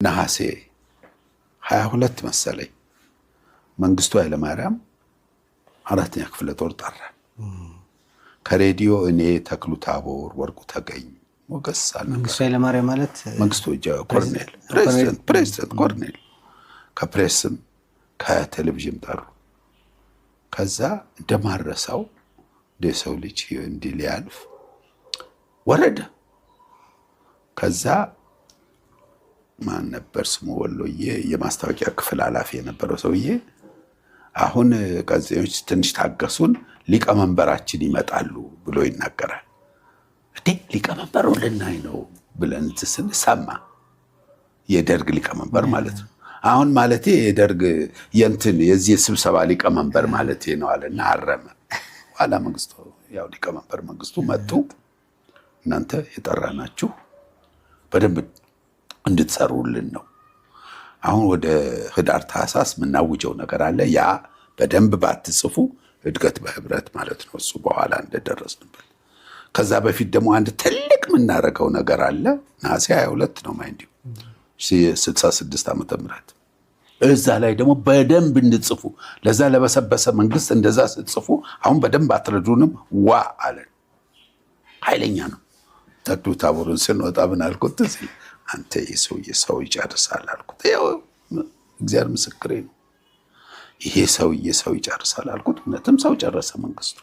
ነሐሴ 22 መሰለኝ መንግስቱ ኃይለማርያም 4ኛ ክፍለ ጦር ጠራ። ከሬዲዮ እኔ ተክሉ ታቦር፣ ወርቁ ተገኝ፣ ሞገስ አለ። መንግስቱ ኃይለማርያም ማለት መንግስቱ ኮርኔል ፕሬዝዳንት ኮርኔል ከፕሬስም ከቴሌቪዥን ጠሩ። ከዛ እንደማረሳው የሰው ልጅ እንዲህ ሊያልፍ ወረደ። ከዛ ማን ነበር ስሙ ወሎዬ የማስታወቂያ ክፍል ኃላፊ የነበረው ሰውዬ አሁን ጋዜጠኞች ትንሽ ታገሱን ሊቀመንበራችን ይመጣሉ ብሎ ይናገራል። እንዴ ሊቀመንበሩ ልናይ ነው ብለን ስንሰማ የደርግ ሊቀመንበር ማለት ነው። አሁን ማለቴ የደርግ የእንትን የዚህ ስብሰባ ሊቀመንበር ማለቴ ነው አለና አረመ። ኋላ መንግስቱ ያው ሊቀመንበር መንግስቱ መጡ። እናንተ የጠራናችሁ በደንብ እንድትሰሩልን ነው። አሁን ወደ ህዳር ታህሳስ የምናውጀው ነገር አለ። ያ በደንብ ባትጽፉ እድገት በህብረት ማለት ነው። እሱ በኋላ እንደደረስንበት። ከዛ በፊት ደግሞ አንድ ትልቅ የምናደርገው ነገር አለ። ነሐሴ 22 ነው ማይንዲው 66 ዓመተ ምህረት እዛ ላይ ደግሞ በደንብ እንድጽፉ። ለዛ ለበሰበሰ መንግስት እንደዛ ስትጽፉ አሁን በደንብ አትረዱንም ዋ አለን። ኃይለኛ ነው። ተክሉ ታቦርን ስንወጣ ምን አልኩት? አንተ ሰው ይጨርሳል አልኩት። ያው እግዚአብሔር ምስክሬ ነው። ይሄ ሰው ይጨርሳል አልኩት። እውነትም ሰው ጨረሰ መንግስቱ።